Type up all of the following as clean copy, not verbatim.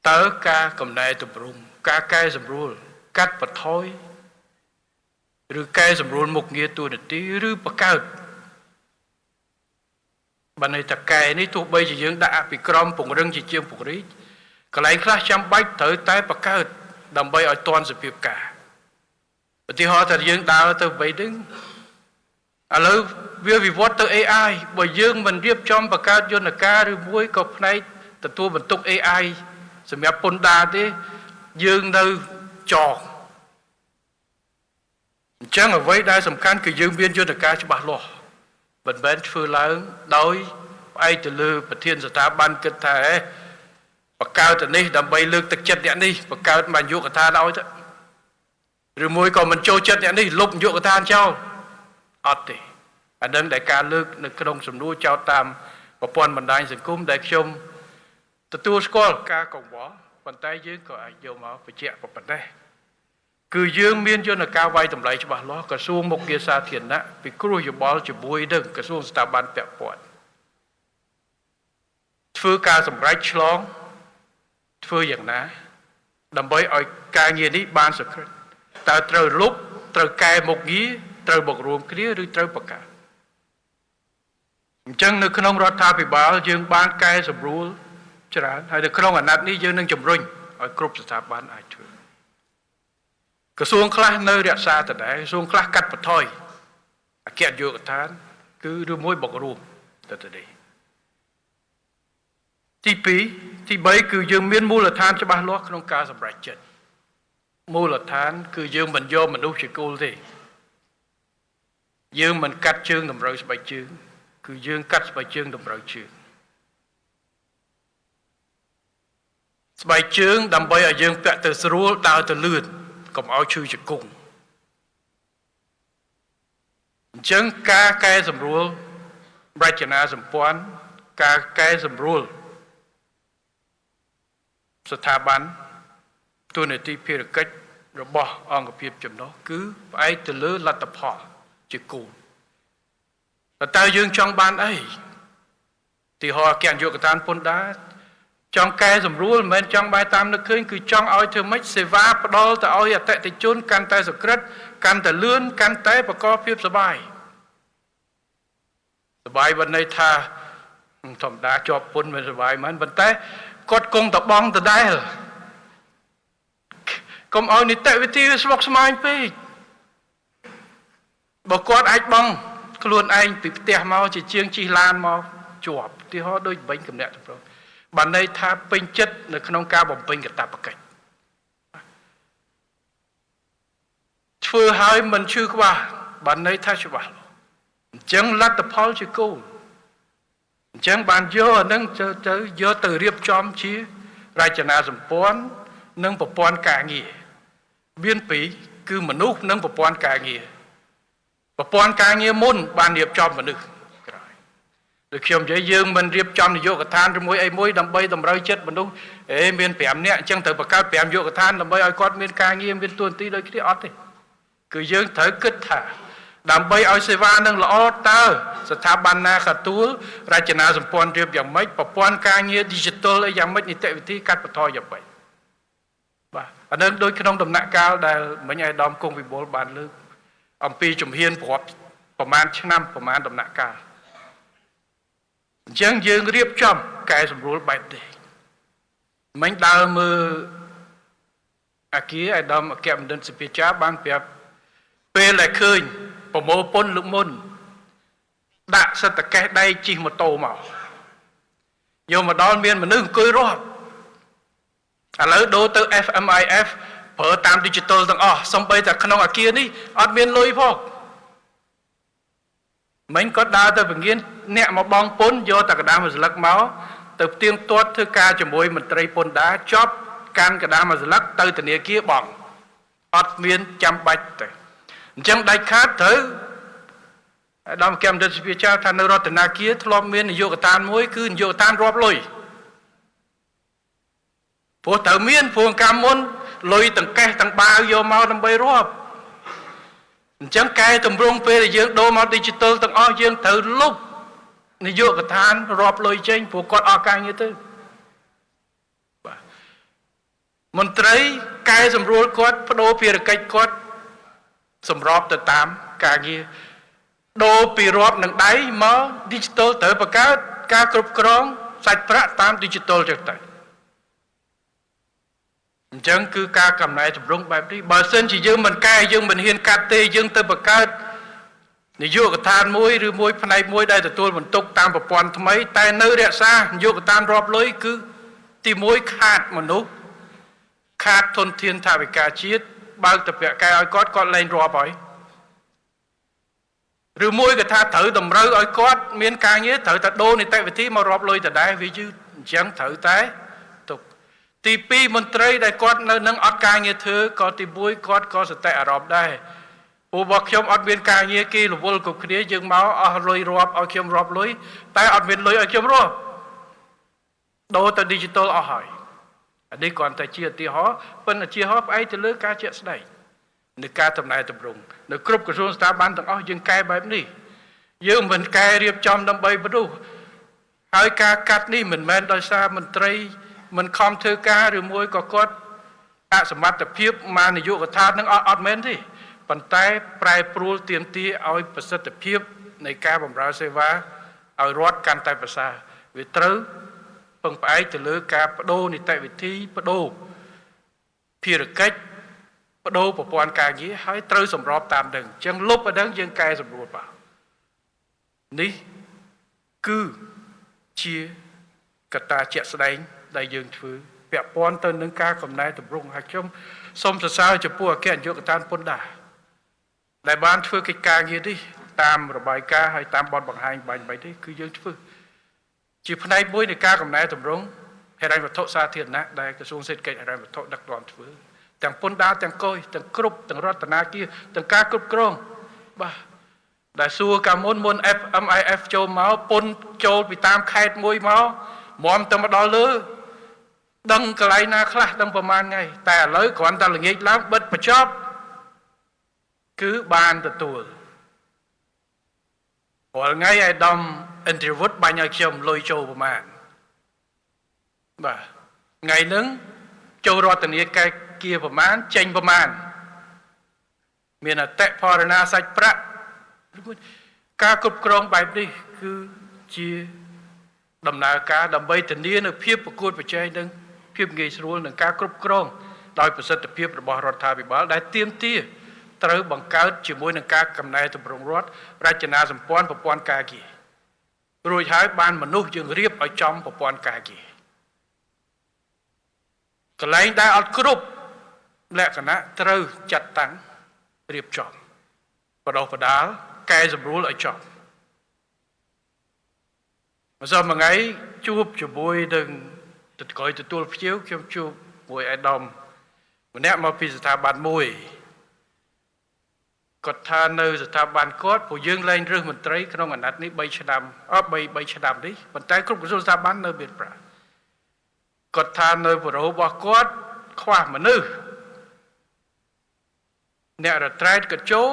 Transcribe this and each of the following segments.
តើការកំណែតម្រង់ការកែសម្រួលកាត់បន្ថយឬកែសម្រួលមុខងារតួនាទីឬបង្កើតបានន័យថាកែនេះទោះបីជាយើងដាក់អភិក្រមពង្រឹងជាជាងពង្រីកកន្លែងខ្លះចាំបាច់ត្រូវតែបង្កើតដើម្បីឲ្យទាន់សភាពការឧទាហរណ៍ថាយើងដើរទៅបីហ្នឹងឥឡូវវាវិវត្តទៅ AI បើយើងមិនរៀបចំបង្កើតយន្តការឬមួយក៏ផ្នែកទទួលបន្ទុក AI សម្រាប់ពន្ធដារទេយើងនៅចោលអញ្ចឹងអ្វីដែលសំខាន់គឺយើងមានយន្តការច្បាស់លាស់មិនមែនធ្វើឡើងដោយផ្អែកទៅលើប្រធានស្ថាប័នគិតថាបង្កើតទៅនេះដើម្បីលើកទឹកចិត្តអ្នកនេះបង្កើតមកយុគឋានឲ្យទៅឬមួយក៏មិនចូលចិត្តអ្នកនេះលុបយុគឋានចោលអត់ទេអានឹងដែលការលើកនៅក្នុងសំណួរចោទតាមប្រព័ន្ធបណ្ដាញសង្គមដែលខ្ញុំទទួលស្គាល់ការកង្វល់ប៉ុន្តែយើងក៏អាចយកមកបញ្ជាក់ប៉ុណ្ណេះគឺយើងមានយន្តការវាយតម្លៃច្បាស់លាស់ក្រសួងមុខងារសាធារណៈពិគ្រោះយោបល់ជាមួយនឹងក្រសួងស្ថាប័នពាក់ព័ន្ធធ្វើការសម្រេចឆ្លងធ្វើយ៉ាងណាដើម្បីឲ្យការងារនេះបានសក្តិតើត្រូវលុបត្រូវកែមុខងារត្រូវមករួមគ្នាឬត្រូវបង្កើតអញ្ចឹងនៅក្នុងរដ្ឋាភិបាលយើងបានកែសម្រួលច្រើនហើយនៅក្នុងអាណត្តិនេះយើងនឹងជំរុញឲ្យគ្រប់ស្ថាប័នអាចធ្វើក្រសួងខ្លះនៅរក្សាដដែលក្រសួងខ្លះកាត់បន្ថយអគ្គនាយកដ្ឋានគឺឬមួយបករួមទៅនេះទី2ទី3គឺយើងមានមូលដ្ឋានច្បាស់លាស់ក្នុងការសម្រេចចិត្តមូលដ្ឋានគឺយើងមិនយកមនុស្សជាគោលទេយើងមិនកាត់ជើងតម្រូវស្បែកជើងគឺយើងកាត់ស្បែកជើងតម្រូវជើងស្បែកជើងដើម្បីឲ្យយើងពាក់ទៅស្រួលដើរទៅលឿនកុំឲ្យឈឺជង្គង់អញ្ចឹងការកែសម្រួលរចនាសម្ព័ន្ធការកែសម្រួលស្ថាប័នទូនាទីភារកិច្ចរបស់អង្គភាពចំណុះគឺផ្អែកទៅលើលទ្ធផលជាគោលតើយើងចង់បានអីទីហោអគ្គនាយកដ្ឋានពន្ធដារចង់កែសម្រួលមិនមែនចង់បែរតាមនឹកឃើញគឺចង់ឲ្យធ្វើម៉េចសេវាផ្ដល់ទៅឲ្យអតិថិជនកាន់តែសក្តិកាន់តែលឿនកាន់តែប្រកបភាពសប្បាយមិនន័យថាធម្មតាជាប់ពន្ធមិនសប្បាយមិនប៉ុន្តែគាត់គង់តបងដដែលកុំឲ្យនីតិវិធីវាស្មុគស្មាញពេកបើគាត់អាចបងខ្លួនឯងពីផ្ទះមកជាជាងជិះឡានមកជាប់ទីហោដូចបាញ់កំណាក់ទៅបានន័យថាពេញចិត្តនៅក្នុងការបំពេញកាតព្វកិច្ចធ្វើឲ្យមិនឈឺក្បាលបានន័យថាច្បាស់អញ្ចឹងលទ្ធផលជាគោលអញ្ចឹងបានយកអានឹងទៅយកទៅរៀបចំជារចនាសម្ព័ន្ធនិងប្រព័ន្ធការងារមានពីរគឺមនុស្សនិងប្រព័ន្ធការងារប្រព័ន្ធការងារមុនបានរៀបចំមនុស្សក្រោយដូចខ្ញុំនិយាយយើងមិនរៀបចំនយោបាយកឋានឬមួយអីមួយដើម្បីតម្រូវចិត្តមនុស្សមាន5នាក់អញ្ចឹងត្រូវបង្កើត5នយោបាយកឋានដើម្បីឲ្យគាត់មានការងារមានទួនាទីដូចគ្នាអត់ទេគឺយើងត្រូវគិតថាដើម្បីឲ្យសេវានឹងល្អតើស្ថាប័នណាក៏ទួលរចនាសម្ព័ន្ធរៀបយ៉ាងម៉េចប្រព័ន្ធការងារ digital អីយ៉ាងម៉េចនីតិវិធីកាត់បន្ថយយ៉ាងម៉េចបាទអានឹងដូចក្នុងដំណាក់កាលដែលមិញអាយដាមគង់វិបុលបានលើកអំពីជំហានប្រវត្តិប្រមាណឆ្នាំប្រមាណដំណាក់កាលអញ្ចឹងយើងរៀបចំកែសម្រួលបែបនេះមិញដើរមើលអាគារអាយដាមអគ្គមណ្ឌលសិពាចាបានប្រាប់ពេលដែលឃើញប្រមូលពន្ធលើកមុនដាក់សិទ្ធិកេះដៃជិះម៉ូតូមកយកមកដល់មានមនុស្សអង្គុយរាប់ឥឡូវដូរទៅ FMIF ប្រើតាម digital ទាំងអស់សំបីតែក្នុងអាគារនេះអត់មានលុយផងមិញគាត់ដើរទៅពង្រៀនអ្នកមកបងពន្ធយកតែកដាមួយស្លឹកមកទៅផ្ទៀងផ្ទាត់ធ្វើការជាមួយមន្ត្រីពន្ធដារចប់កាន់កដាមួយស្លឹកទៅធនាគារបងអត់មានចាំបាច់ទេអញ្ចឹងដាច់ខាតត្រូវអាដាមគំដិតវិជាថានៅរដ្ឋាភិបាលធ្លាប់មាននយោបាយកឋានមួយគឺនយោបាយកឋានរាប់លុយព្រោះត្រូវមានព្រោះកម្មមុនលុយទាំងកេះទាំងបាវយកមកដើម្បីរាប់អញ្ចឹងកែតម្រង់ពេលដែលយើងដូរមក digital ទាំងអស់យើងត្រូវលុបនយោបាយកឋានរាប់លុយចេញព្រោះគាត់អស់ការងារទៅបាទ មន្ត្រីកែសម្រួលគាត់បដូរភារកិច្ចគាត់សម្របទៅតាមការងារដូរពីរាប់នឹងដៃមក digital ត្រូវបង្កើតការគ្រប់គ្រងសាច់ប្រាក់តាម digital ចឹងទៅអញ្ចឹងគឺការកំណែតម្រង់បែបនេះបើសិនជាយើងមិនកែយើងមិនហ៊ានកាត់ទេយើងទៅបង្កើតនាយកដ្ឋានមួយឬមួយផ្នែកមួយដែលទទួលបន្ទុកតាមប្រព័ន្ធថ្មីតែនៅរក្សានាយកដ្ឋានរាប់លុយគឺទី1ខាតមនុស្សខាតធនធានថវិកាជាតិបើកទៅពាក់កែឲ្យគាត់លែងរាប់ហើយឬមួយក៏ថាត្រូវតម្រូវឲ្យគាត់មានការងារត្រូវតែដូរនីតិវិធីមករាប់លុយដដែលវាយឺតអញ្ចឹងត្រូវតែទុកទី2មន្ត្រីដែលគាត់នៅនឹងអត់ការងារធ្វើក៏ទី1គាត់ក៏សតិអារម្មណ៍ដែរពួករបស់ខ្ញុំអត់មានការងារគេរវល់គ្រប់គ្នាយើងមកអស់លុយរាប់ឲ្យខ្ញុំរាប់លុយតែអត់មានលុយឲ្យខ្ញុំរាប់ដូរទៅ digital អស់ហើយអានេះគ្រាន់តែជាឧទាហរណ៍ប៉ុន្តែឧទាហរណ៍ផ្អែកទៅលើការជាក់ស្ដែងនៃការតំណែងតម្រង់នៅគ្រប់ក្រសួងស្ថាប័នទាំងអស់យើងកែបែបនេះយើងមិនកែរៀបចំដើម្បីមនុស្សហើយការកាត់នេះមិនមែនដោយសារមន្ត្រីមិនខំធ្វើការឬមួយក៏គាត់អសមត្ថភាពមកនាយកដ្ឋាននឹងអត់មែនទេប៉ុន្តែប្រែប្រួលទាមទារឲ្យប្រសិទ្ធភាពនៃការបម្រើសេវាឲ្យរដ្ឋកាន់តែប្រសើរវាត្រូវពឹងផ្អែកទៅលើការបដូរនីតិវិធីបដូរភារកិច្ចបដូរប្រព័ន្ធការងារហើយត្រូវសម្របតាមនឹងអញ្ចឹងលុបឲ្យដឹងយើងកែសម្រួលបាទនេះគឺជាកត្តាជាក់ស្ដែងដែលយើងធ្វើពាក់ព័ន្ធទៅនឹងការកំណែតម្រង់ហើយខ្ញុំសូមសរសើរចំពោះអគ្គនាយកដ្ឋានពន្ធដារដែលបានធ្វើកិច្ចការងារនេះតាមរបាយការណ៍ហើយតាមបទបង្ហាញបាញ់នេះគឺយើងធ្វើជាផ្នែកមួយនៃការកំណែតម្រង់ហិរញ្ញវត្ថុសាធារណៈដែលក្រសួងសេដ្ឋកិច្ចហិរញ្ញវត្ថុដឹកនាំធ្វើទាំងពន្ធដារទាំងកុយទាំងគ្រប់ទាំងរដ្ឋាភិបាលទាំងការគ្រប់គ្រងបាទដែលសួរកាលមុន MIF ចូលមកពន្ធចូលពីតាមខេត្តមួយមកមុំទៅមកដល់លើដឹងកន្លែងណាខ្លះដឹងប្រមាណថ្ងៃតែឥឡូវគ្រាន់តែល្ងាចឡើងបិទបញ្ចប់គឺបានទទួលរាល់ថ្ងៃអាយដាមអិនទ្រីវុតបាញ់ឲ្យខ្ញុំលុយចូលប្រមាណបាទថ្ងៃហ្នឹងចូលរដ្ឋាភិបាលគៀប្រមាណចេញប្រមាណមានអតិផរណាសាច់ប្រាក់ការគ្រប់គ្រងបែបនេះគឺជាដំណើរការដើម្បីធានានូវភាពប្រកួតប្រជែងនិងភាពងាយស្រួលនឹងការគ្រប់គ្រងដោយប្រសិទ្ធភាពរបស់រដ្ឋាភិបាលដែលទាមទារត្រូវបង្កើតជាមួយនឹងការកំណែតម្រង់រដ្ឋរចនាសម្ព័ន្ធប្រព័ន្ធការងាររួចហើយបានមនុស្សយើងរៀបឲ្យចំប្រព័ន្ធការងារកន្លែងដែលអត់គ្រប់លក្ខណៈត្រូវចាត់តាំងរៀបចំបដោះបដាលកែសម្រួលឲ្យចប់ម្សិលមិញជួបជាមួយនឹងក្រោយទទួលភ្ញៀវខ្ញុំជួបមួយអាយដាមម្នាក់មកពីស្ថាប័នមួយគាត់ថានៅស្ថាប័នគាត់ពួកយើងលែងរើសមន្ត្រីក្នុងអាណត្តិនេះ3ឆ្នាំ3ឆ្នាំនេះប៉ុន្តែគ្រប់ក្រសួងស្ថាប័ននៅមានប្រាគាត់ថានៅបរិបទរបស់គាត់ខ្វះមនុស្សអ្នករត្រែតក៏ចូល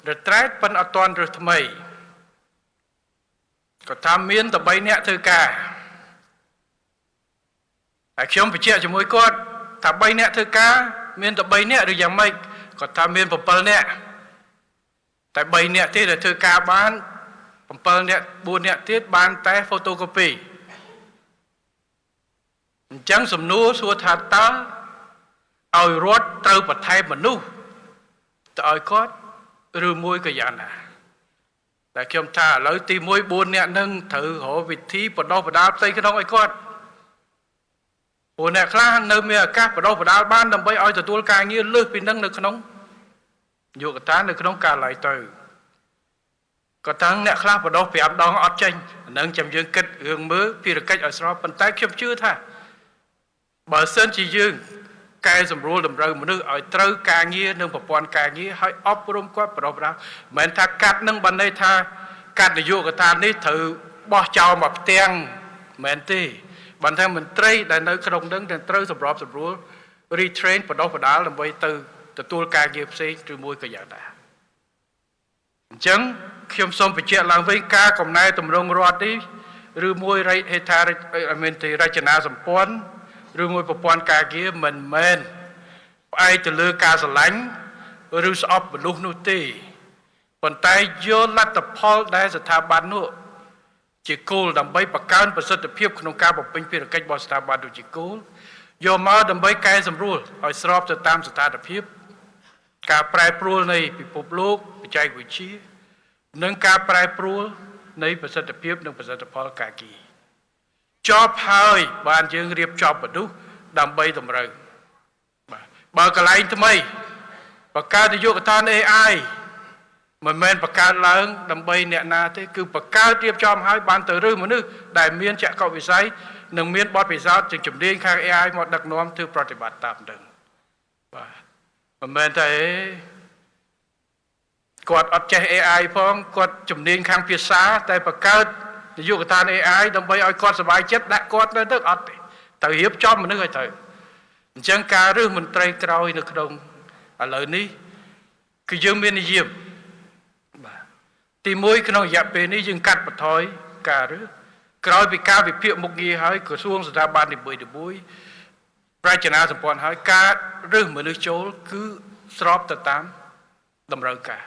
រត្រែតប៉ុន្តែអត់ទាន់រើសថ្មីគាត់ថាមានតែ3នាក់ធ្វើការហើយខ្ញុំបញ្ជាក់ជាមួយគាត់ថា3នាក់ធ្វើការមានតែ3នាក់ឬយ៉ាងម៉េចគាត់ថាមាន7នាក់តែ3នាក់ទៀតដែលធ្វើការបាន7នាក់4នាក់ទៀតបានតែ photocopy អញ្ចឹងសំណួរសួរថាតើឲ្យរដ្ឋត្រូវបន្ថែមមនុស្សទៅឲ្យគាត់ឬមួយក៏យ៉ាងណាតែខ្ញុំថាឥឡូវទី1 4នាក់នឹងត្រូវរកវិធីបដោះបដាលផ្ទៃក្នុងឲ្យគាត់ព្រោះអ្នកខ្លះនៅមានឱកាសបដោះបដាលបានដើម្បីឲ្យទទួលការងារលើសពីនឹងនៅក្នុងយុគតានៅក្នុងការឡាយទៅក៏តាំងអ្នកខ្លះបដោះ5ដងអត់ចេញនឹងចាំយើងគិតរឿងមើលភារកិច្ចឲ្យស្របប៉ុន្តែខ្ញុំជឿថាបើសិនជាយើងកែសម្រួលតម្រូវមនុស្សឲ្យត្រូវការងារនិងប្រព័ន្ធការងារឲ្យអប់រំគាត់បដោះបដាលមិនមែនថាកាត់នឹងបានន័យថាកាត់នយោបាយកតានេះត្រូវបោះចោលមកផ្ទាំងមិនមែនទេបានថាមន្ត្រីដែលនៅក្នុងនឹងត្រូវសម្របសម្រួល retrain បដោះបដាលដើម្បីទៅទទួលការងារផ្សេងឬមួយក៏យ៉ាងដែរអញ្ចឹងខ្ញុំសូមបញ្ជាក់ឡើងវិញការកំណែតម្រង់រដ្ឋនេះឬមួយហេដ្ឋារចនាសម្ព័ន្ធ ឬមួយប្រព័ន្ធការងារមិនមែនផ្អែកទៅលើការស្រឡាញ់ឬស្អប់មនុស្សនោះទេប៉ុន្តែយកលទ្ធផលដែលស្ថាប័ននោះជាគោលដើម្បីបង្កើនប្រសិទ្ធភាពក្នុងការបំពេញភារកិច្ចរបស់ស្ថាប័នដូចជាគោលយកមកដើម្បីកែសម្រួលឲ្យស្របទៅតាមស្ថានភាពការប្រែប្រួលនៃពិភពលោកបច្ចេកវិទ្យានិងការប្រែប្រួលនៃប្រសិទ្ធភាពនិងប្រសិទ្ធផលការងារចប់ហើយបានយើងរៀបចំមនុស្សដើម្បីតម្រូវបាទបើកន្លែងថ្មីបង្កើតនយោបាយកតា AI មិនមែនបង្កើតឡើងដើម្បីអ្នកណាទេគឺបង្កើតរៀបចំឲ្យបានទៅរើសមនុស្សដែលមានចក្ខុវិស័យនិងមានបទពិសោធន៍ជាជំនាញខាង AI មកដឹកនាំធ្វើប្រតិបត្តិតាមនឹងបាទមិនមែនតែគាត់អត់ចេះ AI ផងគាត់ជំនាញខាងភាសាតែបង្កើតនយោបាយកតា AI ដើម្បីឲ្យគាត់សុបាយចិត្តដាក់គាត់ទៅអត់ទេទៅរៀបចំមនុស្សឲ្យទៅអញ្ចឹងការរើសមន្ត្រីក្រោយនៅក្នុងឥឡូវនេះគឺយើងមាននិយមបាទទី1ក្នុងរយៈពេលនេះយើងកាត់បន្ថយការរើសក្រោយពីការវិភាគមុខងារហើយក្រសួងស្ថាប័ននីមួយៗប្រជាណាសម្ព័ន្ធហើយការរើសមនុស្សចូលគឺស្របទៅតាមតម្រូវការ